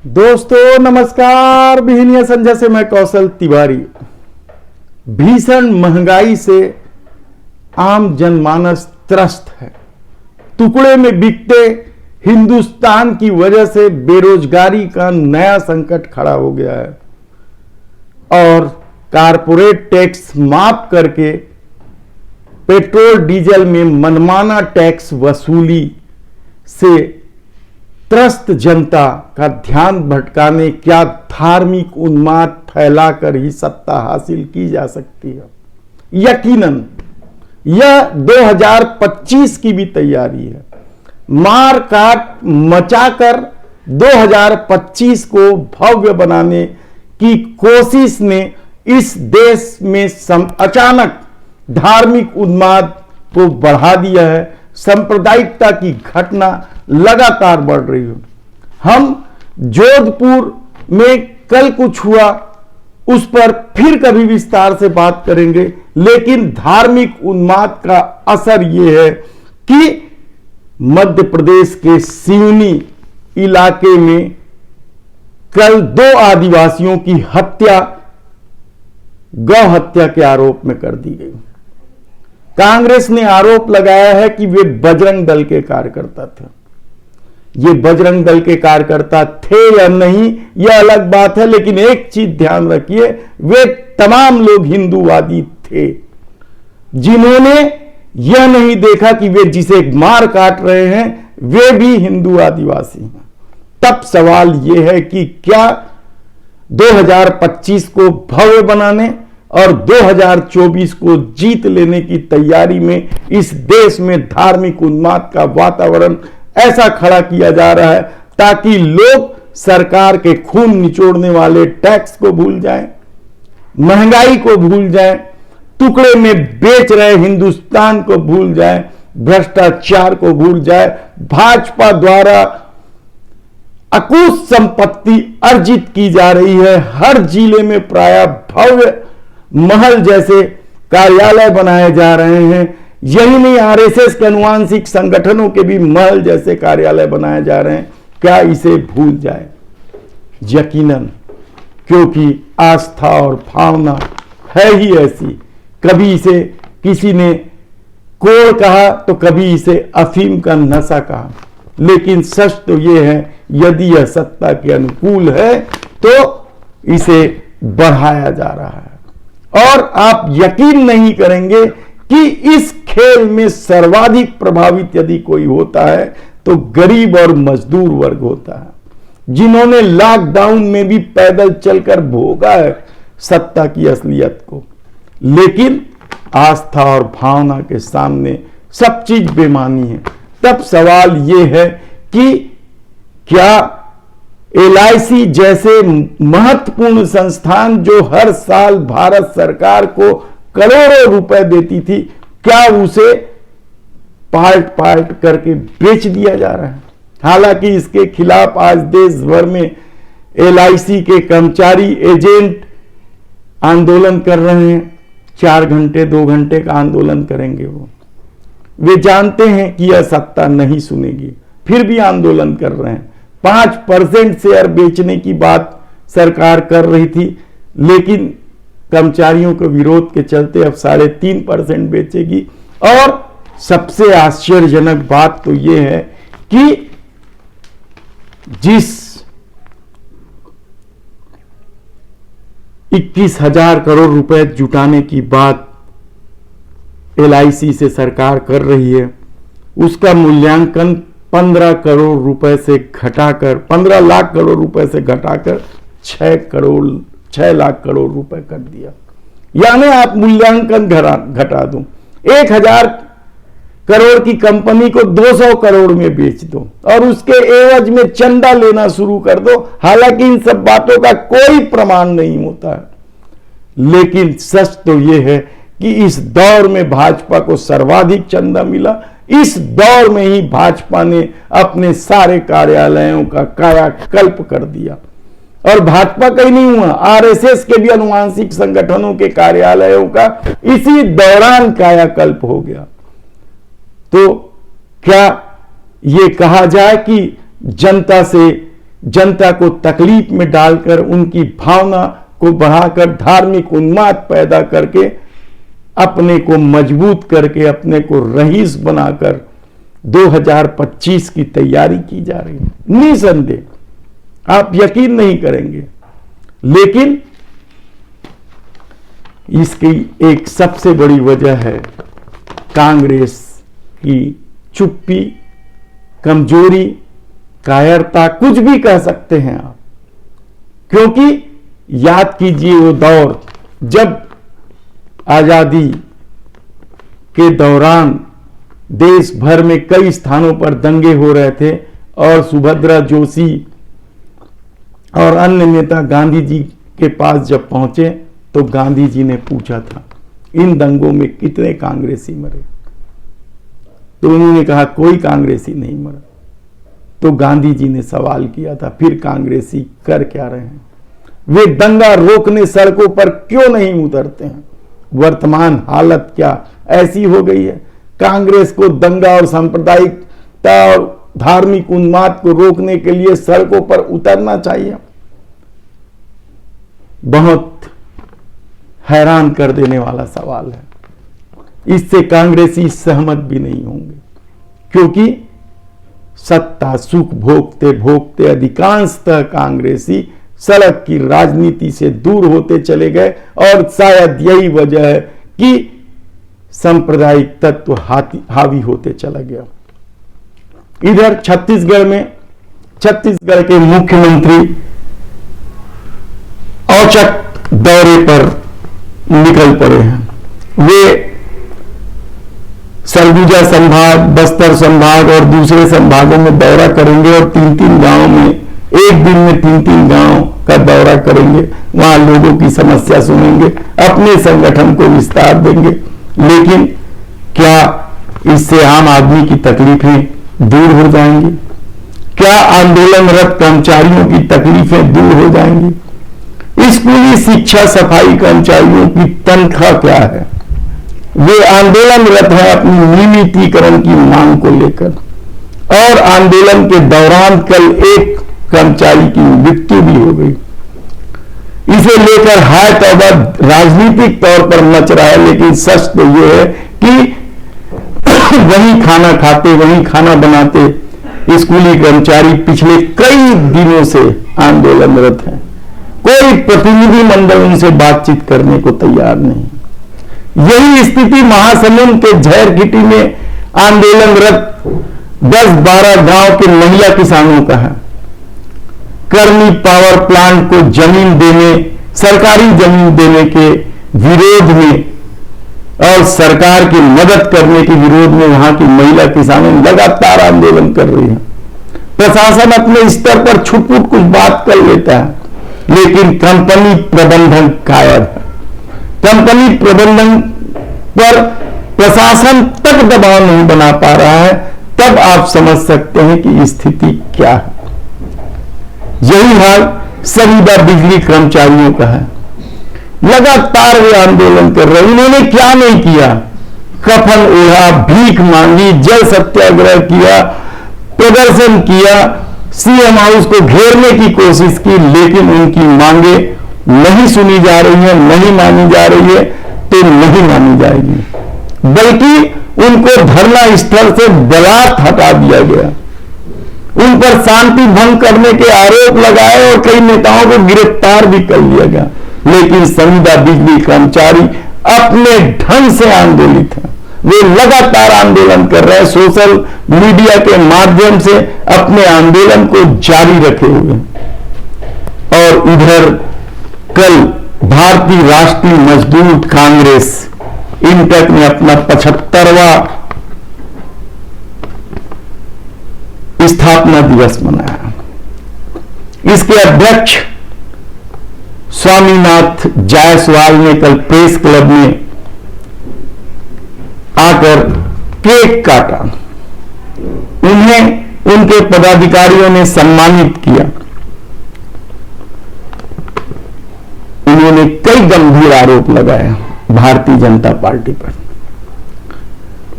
दोस्तों नमस्कार। बिहनिया संजय से मैं कौशल तिवारी। भीषण महंगाई से आम जनमानस त्रस्त है। टुकड़े में बिकते हिंदुस्तान की वजह से बेरोजगारी का नया संकट खड़ा हो गया है और कारपोरेट टैक्स माफ करके पेट्रोल डीजल में मनमाना टैक्स वसूली से त्रस्त जनता का ध्यान भटकाने क्या धार्मिक उन्माद फैलाकर ही सत्ता हासिल की जा सकती है। यकीनन यह 2025 की भी तैयारी है। मार काट मचाकर 2025 को भव्य बनाने की कोशिश ने इस देश में अचानक धार्मिक उन्माद को बढ़ा दिया है। सांप्रदायिकता की घटना लगातार बढ़ रही है। हम जोधपुर में कल कुछ हुआ उस पर फिर कभी विस्तार से बात करेंगे, लेकिन धार्मिक उन्माद का असर यह है कि मध्य प्रदेश के सिवनी इलाके में कल 2 आदिवासियों की हत्या गौ हत्या के आरोप में कर दी गई। कांग्रेस ने आरोप लगाया है कि वे बजरंग दल के कार्यकर्ता थे। ये बजरंग दल के कार्यकर्ता थे या नहीं यह अलग बात है, लेकिन एक चीज ध्यान रखिए, वे तमाम लोग हिंदूवादी थे जिन्होंने यह नहीं देखा कि वे जिसे मार काट रहे हैं वे भी हिंदू आदिवासी हैं। तब सवाल यह है कि क्या 2025 को भव्य बनाने और 2024 को जीत लेने की तैयारी में इस देश में धार्मिक उन्माद का वातावरण ऐसा खड़ा किया जा रहा है ताकि लोग सरकार के खून निचोड़ने वाले टैक्स को भूल जाएं, महंगाई को भूल जाएं, टुकड़े में बेच रहे हिंदुस्तान को भूल जाएं, भ्रष्टाचार को भूल जाएं। भाजपा द्वारा अकुश संपत्ति अर्जित की जा रही है। हर जिले में प्राय भव्य महल जैसे कार्यालय बनाए जा रहे हैं। यही नहीं, आरएसएस के अनुवांशिक संगठनों के भी महल जैसे कार्यालय बनाए जा रहे हैं। क्या इसे भूल जाए? यकीनन, क्योंकि आस्था और भावना है ही ऐसी। कभी इसे किसी ने कोड़ कहा तो कभी इसे अफीम का नशा कहा, लेकिन सच तो यह है यदि यह सत्ता के अनुकूल है तो इसे बढ़ाया जा रहा है। और आप यकीन नहीं करेंगे कि इस खेल में सर्वाधिक प्रभावित यदि कोई होता है तो गरीब और मजदूर वर्ग होता है, जिन्होंने लॉकडाउन में भी पैदल चलकर भोगा है सत्ता की असलियत को। लेकिन आस्था और भावना के सामने सब चीज बेमानी है। तब सवाल यह है कि क्या LIC जैसे महत्वपूर्ण संस्थान जो हर साल भारत सरकार को करोड़ों रुपए देती थी, क्या उसे पार्ट पार्ट करके बेच दिया जा रहा है? हालांकि इसके खिलाफ आज देश भर में LIC के कर्मचारी एजेंट आंदोलन कर रहे हैं। 4 घंटे 2 घंटे का आंदोलन करेंगे। वे जानते हैं कि यह सत्ता नहीं सुनेगी, फिर भी आंदोलन कर रहे हैं। 5% शेयर बेचने की बात सरकार कर रही थी, लेकिन कर्मचारियों के विरोध के चलते अब 3.5% बेचेगी। और सबसे आश्चर्यजनक बात तो यह है कि जिस 21,000 करोड़ रुपए जुटाने की बात LIC से सरकार कर रही है, उसका मूल्यांकन 15 करोड़ रुपए से घटाकर 15 लाख करोड़ रुपए से घटाकर 6 लाख करोड़ रुपए कर दिया। यानी आप मूल्यांकन घटा दो, 1,000 करोड़ की कंपनी को 200 करोड़ में बेच दो और उसके एवज में चंदा लेना शुरू कर दो। हालांकि इन सब बातों का कोई प्रमाण नहीं होता है, लेकिन सच तो यह है कि इस दौर में भाजपा को सर्वाधिक चंदा मिला। इस दौर में ही भाजपा ने अपने सारे कार्यालयों का कायाकल्प कर दिया। और भाजपा का ही नहीं हुआ, आरएसएस के भी अनुवांशिक संगठनों के कार्यालयों का इसी दौरान कायाकल्प हो गया। तो क्या ये कहा जाए कि जनता से जनता को तकलीफ में डालकर उनकी भावना को बढ़ाकर धार्मिक उन्माद पैदा करके अपने को मजबूत करके अपने को रईस बनाकर 2025 की तैयारी की जा रही है। निसंदेह आप यकीन नहीं करेंगे, लेकिन इसकी एक सबसे बड़ी वजह है कांग्रेस की चुप्पी, कमजोरी, कायरता, कुछ भी कह सकते हैं आप। क्योंकि याद कीजिए वो दौर जब आजादी के दौरान देश भर में कई स्थानों पर दंगे हो रहे थे और सुभद्रा जोशी और अन्य नेता गांधी जी के पास जब पहुंचे तो गांधी जी ने पूछा था इन दंगों में कितने कांग्रेसी मरे, तो उन्होंने कहा कोई कांग्रेसी नहीं मरा। तो गांधी जी ने सवाल किया था फिर कांग्रेसी कर क्या रहे हैं, वे दंगा रोकने सड़कों पर क्यों नहीं उतरते हैं। वर्तमान हालत क्या ऐसी हो गई है, कांग्रेस को दंगा और सांप्रदायिकता और धार्मिक उन्माद को रोकने के लिए सड़कों पर उतरना चाहिए। बहुत हैरान कर देने वाला सवाल है। इससे कांग्रेसी सहमत भी नहीं होंगे, क्योंकि सत्ता सुख भोगते भोगते अधिकांशतः कांग्रेसी सड़क की राजनीति से दूर होते चले गए और शायद यही वजह है कि सांप्रदायिक तत्व हावी होते चला गया। इधर छत्तीसगढ़ के मुख्यमंत्री औचक दौरे पर निकल पड़े हैं। वे सरगुजा संभाग, बस्तर संभाग और दूसरे संभागों में दौरा करेंगे और 3-3 गांवों में एक दिन में 3-3 गांव का दौरा करेंगे। वहां लोगों की समस्या सुनेंगे, अपने संगठन को विस्तार देंगे। लेकिन क्या इससे आम आदमी की तकलीफें दूर हो जाएंगी? क्या आंदोलनरत कर्मचारियों की तकलीफें दूर हो जाएंगी? स्कूली शिक्षा सफाई कर्मचारियों की तनख्वाह क्या है? वे आंदोलनरत हैं अपनी नियमितीकरण की मांग को लेकर, और आंदोलन के दौरान कल एक कर्मचारी की मृत्यु भी हो गई। इसे लेकर हाय तौबा राजनीतिक तौर पर मच रहा है, लेकिन सच तो यह है कि वही खाना खाते, वही खाना बनाते स्कूली कर्मचारी पिछले कई दिनों से आंदोलनरत हैं। कोई प्रतिनिधि मंडल उनसे बातचीत करने को तैयार नहीं। यही स्थिति महासमुंद के झैरखिटी में आंदोलनरत 10-12 गांव के महिला किसानों का है। कर्मी पावर प्लांट को जमीन देने, सरकारी जमीन देने के विरोध में और सरकार की मदद करने के विरोध में वहां की महिला किसानें लगातार आंदोलन कर रही हैं। प्रशासन अपने स्तर पर छुटपुट कुछ बात कर लेता है, लेकिन कंपनी प्रबंधन कायर है। कंपनी प्रबंधन पर प्रशासन तक दबाव नहीं बना पा रहा है। तब आप समझ सकते हैं कि स्थिति क्या है। यही हाल संविदा बिजली कर्मचारियों का है। लगातार वे आंदोलन कर रहे हैं। उन्होंने क्या नहीं किया? कफन ओढ़ा, भीख मांगी, जल सत्याग्रह किया, प्रदर्शन किया, सीएम हाउस को घेरने की कोशिश की, लेकिन उनकी मांगे नहीं सुनी जा रही है, नहीं मानी जा रही है, तो नहीं मानी जाएगी। बल्कि उनको धरना स्थल से बलात् हटा दिया गया। उन पर शांति भंग करने के आरोप लगाए और कई नेताओं को गिरफ्तार भी कर लिया गया। लेकिन संविदा बिजली कर्मचारी अपने ढंग से आंदोलित हैं। वे लगातार आंदोलन कर रहे हैं, सोशल मीडिया के माध्यम से अपने आंदोलन को जारी रखे हुए। और इधर कल भारतीय राष्ट्रीय मजदूर कांग्रेस इंटक ने अपना 75वां स्थापना दिवस मनाया। इसके अध्यक्ष स्वामीनाथ जायसवाल ने कल प्रेस क्लब में आकर केक काटा। उन्हें उनके पदाधिकारियों ने सम्मानित किया। उन्होंने कई गंभीर आरोप लगाए भारतीय जनता पार्टी पर।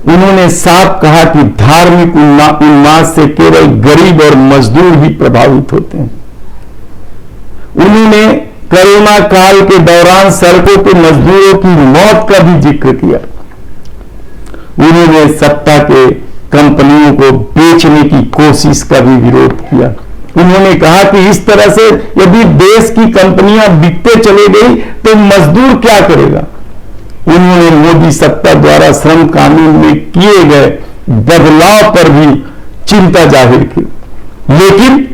उन्होंने साफ कहा कि धार्मिक उन्माद से केवल गरीब और मजदूर ही प्रभावित होते हैं। उन्होंने कोरोना काल के दौरान सड़कों पे मजदूरों की मौत का भी जिक्र किया। उन्होंने सत्ता के कंपनियों को बेचने की कोशिश का भी विरोध किया। उन्होंने कहा कि इस तरह से यदि देश की कंपनियां बिकते चले गई तो मजदूर क्या करेगा। उन्होंने मोदी सत्ता द्वारा श्रम कानून में किए गए बदलाव पर भी चिंता जाहिर की, लेकिन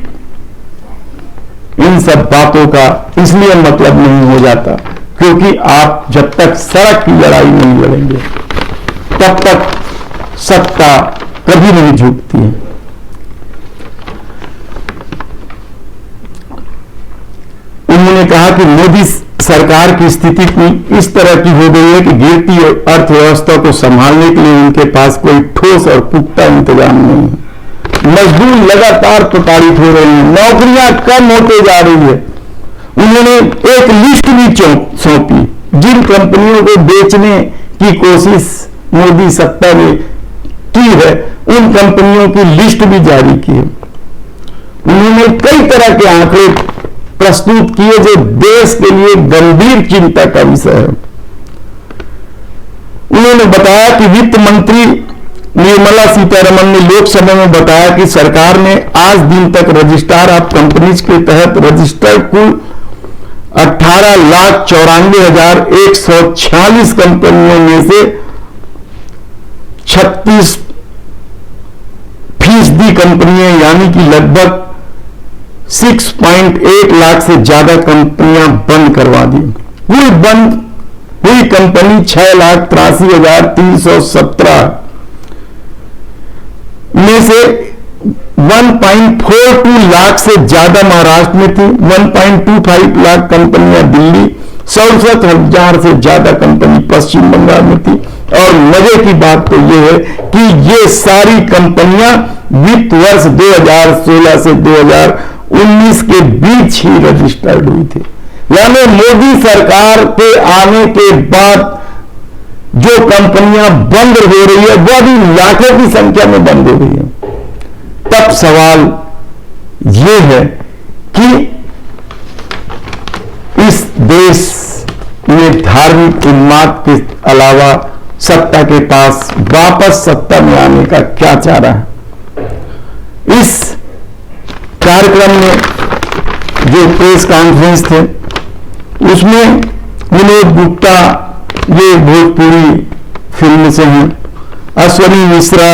इन सब बातों का इसलिए मतलब नहीं हो जाता क्योंकि आप जब तक सड़क की लड़ाई नहीं लड़ेंगे तब तक सत्ता कभी नहीं झुकती है। उन्होंने कहा कि मोदी सरकार की स्थिति इस तरह की हो गई है कि गिरती अर्थव्यवस्था को संभालने के लिए उनके पास कोई ठोस और पुख्ता इंतजाम नहीं है। मजदूर लगातार प्रताड़ित हो रहे हैं, नौकरियां कम होते जा रही है। उन्होंने एक लिस्ट भी सौंपी, जिन कंपनियों को बेचने की कोशिश मोदी सत्ता ने की है उन कंपनियों की लिस्ट भी जारी की है। उन्होंने कई तरह के आंकड़े प्रस्तुत किए जो देश के लिए गंभीर चिंता का विषय है। उन्होंने बताया कि वित्त मंत्री निर्मला सीतारमण ने लोकसभा में बताया कि सरकार ने आज दिन तक रजिस्ट्रार ऑफ कंपनीज के तहत रजिस्टर्ड कुल 18,94,146 कंपनियों में से 36% कंपनियां यानी कि लगभग 6.8 लाख से ज्यादा कंपनियां बंद करवा दी। कुल बंद हुई कंपनी 6,83,317 में से 1.42 लाख से ज्यादा महाराष्ट्र में थी, 1.25 लाख कंपनियां दिल्ली, 67,000 से ज्यादा कंपनी पश्चिम बंगाल में थी। और मजे की बात तो यह है कि ये सारी कंपनियां वित्त वर्ष 2016 से 2019 के बीच ही रजिस्टर्ड हुई थी। यानी मोदी सरकार के आने के बाद जो कंपनियां बंद हो रही है वह भी लाखों की संख्या में बंद हो रही है। तब सवाल यह है कि इस देश में धार्मिक उन्माद के अलावा सत्ता के पास वापस सत्ता में आने का क्या चारा है। इस कार्यक्रम में जो प्रेस कॉन्फ्रेंस थे उसमें विनोद गुप्ता ये भोजपुरी फिल्म से हैं, अश्वनी मिश्रा,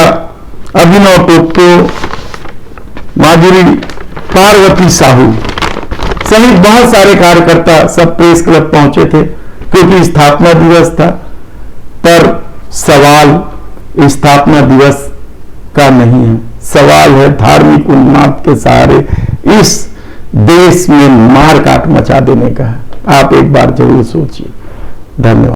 अभिनव टोप्पो, माधुरी, पार्वती साहू सहित बहुत सारे कार्यकर्ता सब प्रेस क्लब पहुंचे थे क्योंकि स्थापना दिवस था। पर सवाल स्थापना दिवस का नहीं है, सवाल है धार्मिक उन्माद के सहारे इस देश में मार काट मचा देने का है। आप एक बार जरूर सोचिए। धन्यवाद।